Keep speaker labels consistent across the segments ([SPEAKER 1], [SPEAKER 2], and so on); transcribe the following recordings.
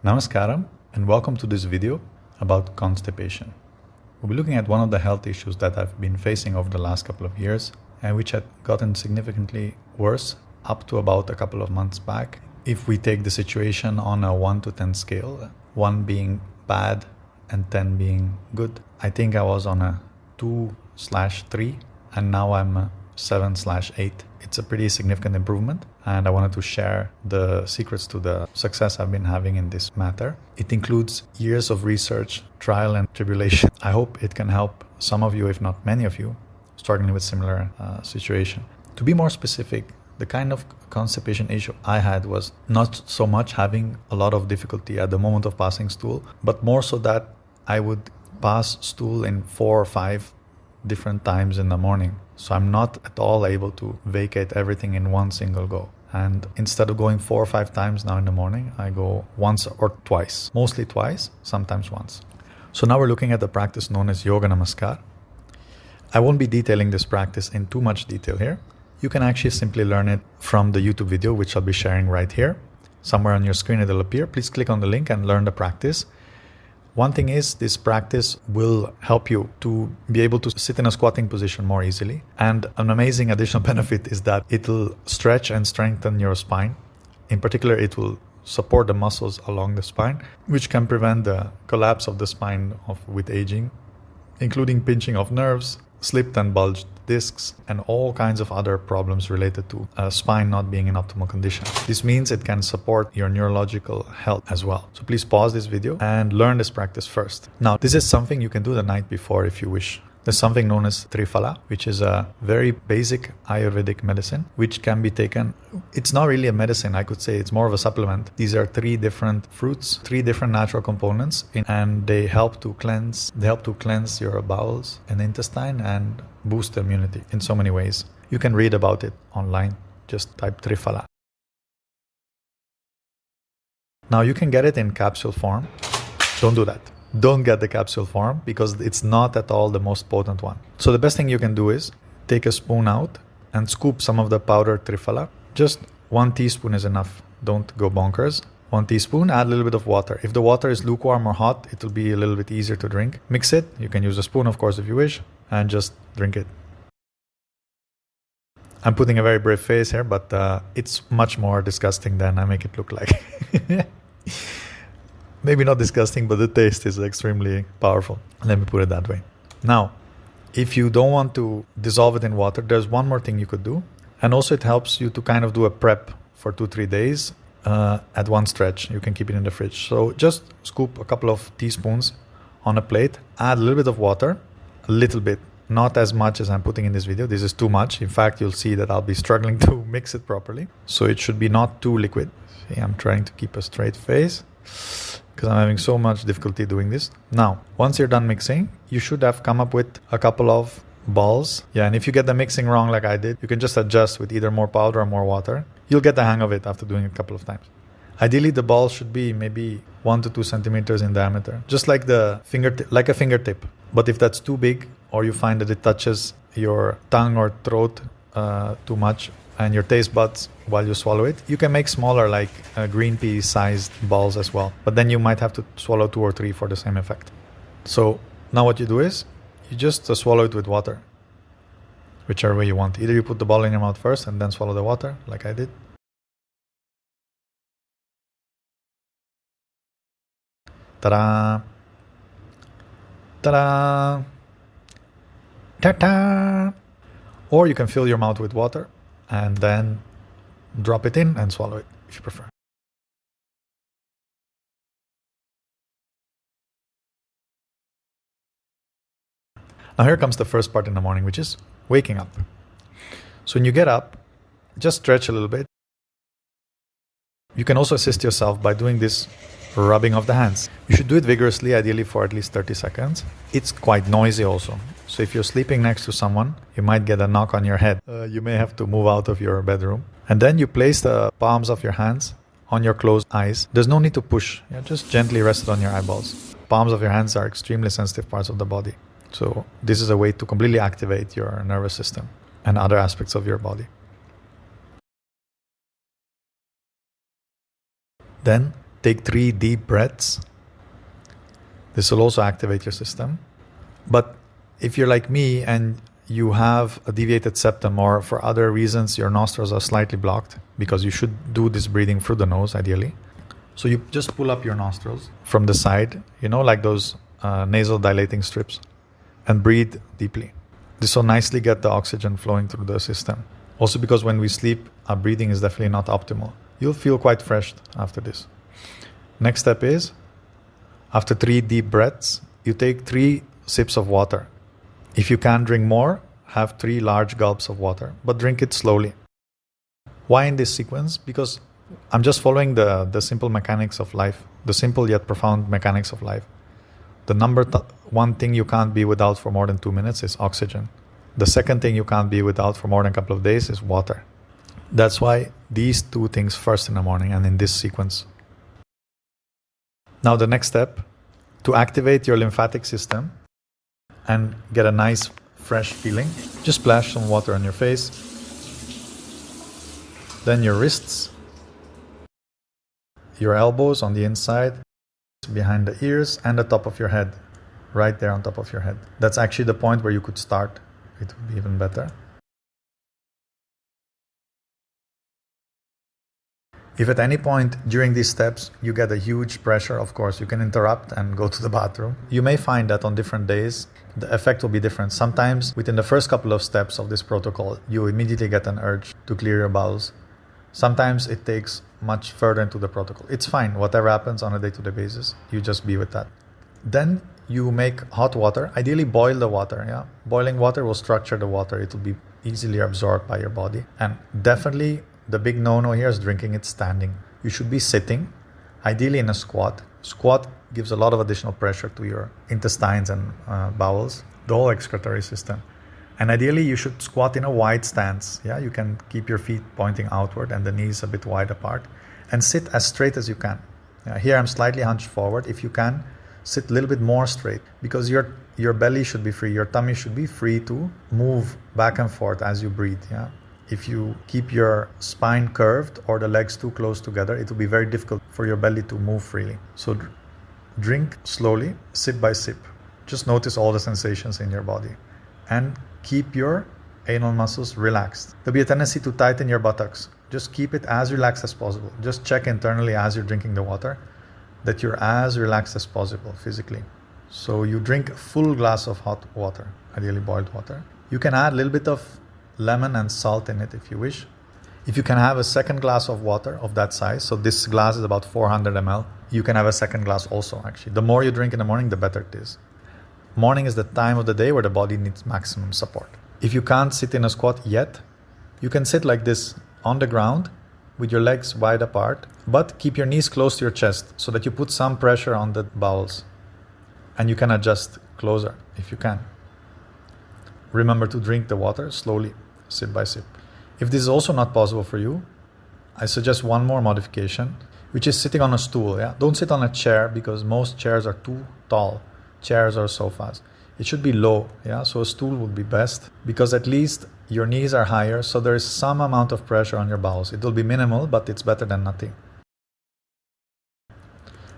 [SPEAKER 1] Namaskaram and welcome to this video about constipation. We'll be looking at one of the health issues that I've been facing over the last couple of years and which had gotten significantly worse up to about a couple of months back. If we take the situation on a 1 to 10 scale, 1 being bad and 10 being good, I think I was on a 2/3 and now I'm a 7/8. It's a pretty significant improvement and I wanted to share the secrets to the success I've been having in this matter. It includes years of research, trial and tribulation. I hope it can help some of you, if not many of you, struggling with similar situation. To be more specific, the kind of constipation issue I had was not so much having a lot of difficulty at the moment of passing stool, but more so that I would pass stool in 4 or 5 different times in the morning. So I'm not at all able to vacate everything in one single go. And instead of going 4 or 5 times now in the morning, I go once or twice, mostly twice, sometimes once. So now we're looking at the practice known as Yoga Namaskar. I won't be detailing this practice in too much detail here. You can actually simply learn it from the YouTube video, which I'll be sharing right here. Somewhere on your screen it'll appear. Please click on the link and learn the practice. One thing is, this practice will help you to be able to sit in a squatting position more easily. And an amazing additional benefit is that it will stretch and strengthen your spine. In particular, it will support the muscles along the spine, which can prevent the collapse of the spine with aging, including pinching of nerves, slipped and bulged discs, and all kinds of other problems related to spine not being in optimal condition. This means it can support your neurological health as well. So please pause this video and learn this practice first. Now, this is something you can do the night before if you wish. There's something known as Triphala, which is a very basic Ayurvedic medicine, which can be taken. It's not really a medicine, I could say. It's more of a supplement. These are 3 different fruits, 3 different natural components, and they help to cleanse. They help to cleanse your bowels and intestine and boost immunity in so many ways. You can read about it online. Just type Triphala. Now you can get it in capsule form. Don't do that. Don't get the capsule form because it's not at all the most potent one. So the best thing you can do is take a spoon out and scoop some of the powdered Triphala. Just 1 teaspoon is enough. Don't go bonkers. 1 teaspoon, add a little bit of water. If the water is lukewarm or hot, it will be a little bit easier to drink. Mix it. You can use a spoon, of course, if you wish, and just drink it. I'm putting a very brave face here, but it's much more disgusting than I make it look like. Maybe not disgusting, but the taste is extremely powerful. Let me put it that way. Now, if you don't want to dissolve it in water, there's one more thing you could do. And also it helps you to kind of do a prep for 2-3 days at one stretch. You can keep it in the fridge. So just scoop a couple of teaspoons on a plate, add a little bit of water, a little bit, not as much as I'm putting in this video. This is too much. In fact, you'll see that I'll be struggling to mix it properly. So it should be not too liquid. See, I'm trying to keep a straight face because I'm having so much difficulty doing this. Now, once you're done mixing, you should have come up with a couple of balls. Yeah, and if you get the mixing wrong like I did, you can just adjust with either more powder or more water. You'll get the hang of it after doing it a couple of times. Ideally, the ball should be maybe 1 to 2 centimeters in diameter, just like a fingertip. But if that's too big, or you find that it touches your tongue or throat too much, and your taste buds while you swallow it, you can make smaller, like green pea sized balls as well. But then you might have to swallow 2 or 3 for the same effect. So now what you do is you just swallow it with water, whichever way you want. Either you put the ball in your mouth first and then swallow the water like I did. Ta-da! Ta-da! Ta-ta! Or you can fill your mouth with water and then drop it in and swallow it if you prefer. Now here comes the first part in the morning, which is waking up. So when you get up, just stretch a little bit. You can also assist yourself by doing this rubbing of the hands. You should do it vigorously, ideally for at least 30 seconds. It's quite noisy also. So if you're sleeping next to someone, you might get a knock on your head. You may have to move out of your bedroom. And then you place the palms of your hands on your closed eyes. There's no need to push. Just gently rest it on your eyeballs. Palms of your hands are extremely sensitive parts of the body. So this is a way to completely activate your nervous system and other aspects of your body. Then Take 3 deep breaths. This will also activate your system. But if you're like me and you have a deviated septum, or for other reasons your nostrils are slightly blocked, because you should do this breathing through the nose ideally. So you just pull up your nostrils from the side, like those nasal dilating strips, and breathe deeply. This will nicely get the oxygen flowing through the system. Also because when we sleep, our breathing is definitely not optimal. You'll feel quite fresh after this. Next step is, after 3 deep breaths, you take 3 sips of water. If you can drink more, have 3 large gulps of water, but drink it slowly. Why in this sequence? Because I'm just following the simple mechanics of life, the simple yet profound mechanics of life. The one thing you can't be without for more than 2 minutes is oxygen. The second thing you can't be without for more than a couple of days is water. That's why these 2 things first in the morning and in this sequence. Now the next step, to activate your lymphatic system and get a nice fresh feeling, just splash some water on your face, then your wrists, your elbows on the inside, behind the ears, and the top of your head, right there on top of your head. That's actually the point where you could start. It would be even better. If at any point during these steps you get a huge pressure, of course, you can interrupt and go to the bathroom. You may find that on different days, the effect will be different. Sometimes within the first couple of steps of this protocol, you immediately get an urge to clear your bowels. Sometimes it takes much further into the protocol. It's fine. Whatever happens on a day-to-day basis, you just be with that. Then you make hot water. Ideally boil the water. Yeah, boiling water will structure the water. It will be easily absorbed by your body. And definitely the big no-no here is drinking it standing. You should be sitting, ideally in a squat. Squat gives a lot of additional pressure to your intestines and bowels, the whole excretory system. And ideally you should squat in a wide stance. Yeah, you can keep your feet pointing outward and the knees a bit wide apart, and sit as straight as you can. Here I'm slightly hunched forward. If you can, sit a little bit more straight, because your belly should be free, your tummy should be free to move back and forth as you breathe. Yeah. If you keep your spine curved or the legs too close together, it will be very difficult for your belly to move freely. So drink slowly, sip by sip. Just notice all the sensations in your body and keep your anal muscles relaxed. There'll be a tendency to tighten your buttocks. Just keep it as relaxed as possible. Just check internally as you're drinking the water that you're as relaxed as possible physically. So you drink a full glass of hot water, ideally boiled water. You can add a little bit of lemon and salt in it if you wish. If you can have a second glass of water of that size, so this glass is about 400 ml, you can have a second glass also actually. The more you drink in the morning, the better it is. Morning is the time of the day where the body needs maximum support. If you can't sit in a squat yet, you can sit like this on the ground with your legs wide apart, but keep your knees close to your chest so that you put some pressure on the bowels, and you can adjust closer if you can. Remember to drink the water slowly, sip by sip. If this is also not possible for you, I suggest one more modification, which is sitting on a stool. Yeah, don't sit on a chair, because most chairs are too tall. Chairs or sofas. It should be low. Yeah, so a stool would be best, because at least your knees are higher, so there is some amount of pressure on your bowels. It will be minimal, but it's better than nothing.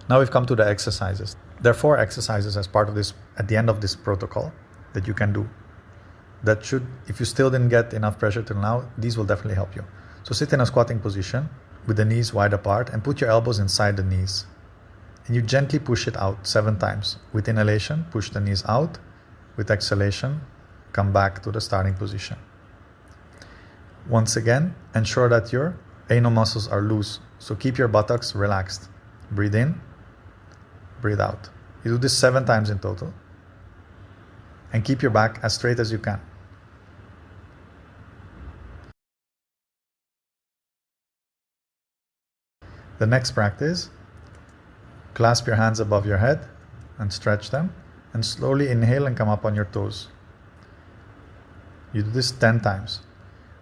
[SPEAKER 1] Now we've come to the exercises. There are 4 exercises as part of this, at the end of this protocol, that you can do. That should, if you still didn't get enough pressure till now, these will definitely help you. So sit in a squatting position with the knees wide apart and put your elbows inside the knees. And you gently push it out 7 times. With inhalation, push the knees out. With exhalation, come back to the starting position. Once again, ensure that your anal muscles are loose. So keep your buttocks relaxed. Breathe in, breathe out. You do this 7 times in total. And keep your back as straight as you can. The next practice, clasp your hands above your head and stretch them, and slowly inhale and come up on your toes. You do this 10 times.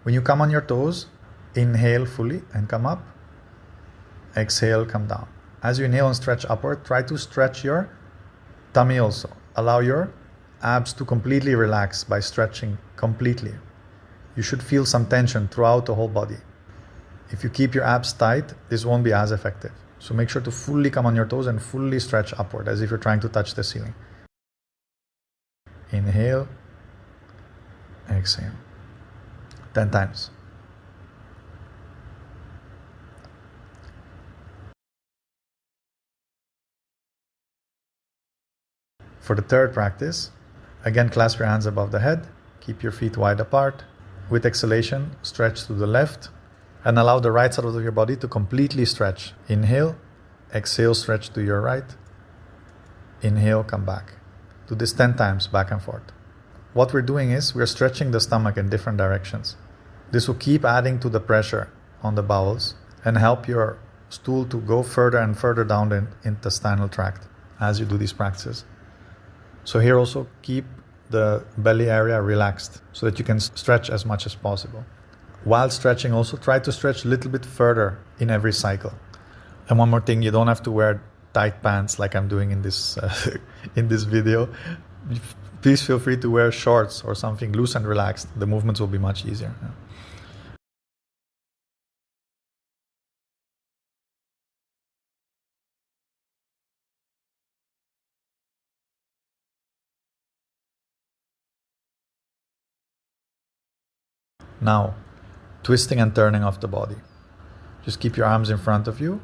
[SPEAKER 1] When you come on your toes, inhale fully and come up. Exhale, come down. As you inhale and stretch upward, try to stretch your tummy also. Allow your abs to completely relax by stretching completely. You should feel some tension throughout the whole body. If you keep your abs tight, this won't be as effective. So make sure to fully come on your toes and fully stretch upward as if you're trying to touch the ceiling. Inhale, exhale. 10 times. For the third practice, again clasp your hands above the head, keep your feet wide apart. With exhalation, stretch to the left and allow the right side of your body to completely stretch. Inhale, exhale, stretch to your right. Inhale, come back. Do this 10 times, back and forth. What we're doing is we're stretching the stomach in different directions. This will keep adding to the pressure on the bowels and help your stool to go further and further down the intestinal tract as you do these practices. So here also keep the belly area relaxed so that you can stretch as much as possible. While stretching also try to stretch a little bit further in every cycle. And one more thing, you don't have to wear tight pants like I'm doing in this in this video. Please feel free to wear shorts or something loose and relaxed. The movements will be much easier. Now, twisting and turning of the body. Just keep your arms in front of you.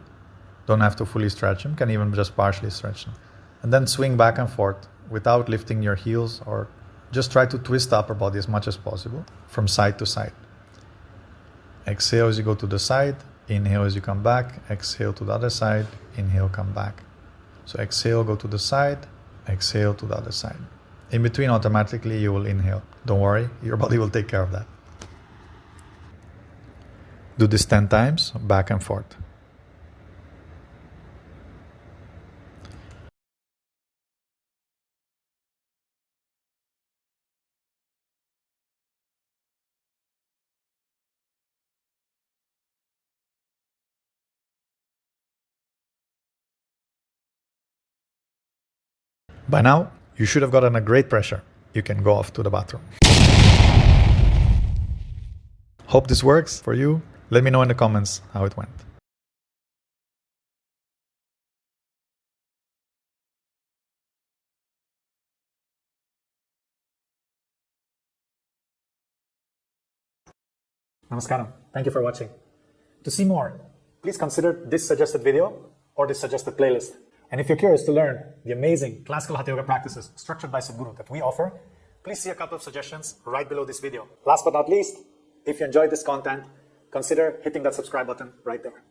[SPEAKER 1] Don't have to fully stretch them, can even just partially stretch them. And then swing back and forth without lifting your heels, or just try to twist the upper body as much as possible from side to side. Exhale as you go to the side, inhale as you come back, exhale to the other side, inhale, come back. So exhale, go to the side, exhale to the other side. In between, automatically you will inhale. Don't worry, your body will take care of that. Do this 10 times, back and forth. By now, you should have gotten a great pressure. You can go off to the bathroom. Hope this works for you. Let me know in the comments how it went.
[SPEAKER 2] Namaskaram. Thank you for watching. To see more, please consider this suggested video or this suggested playlist. And if you're curious to learn the amazing classical Hatha yoga practices structured by Sadhguru that we offer, please see a couple of suggestions right below this video. Last but not least, if you enjoyed this content, consider hitting that subscribe button right there.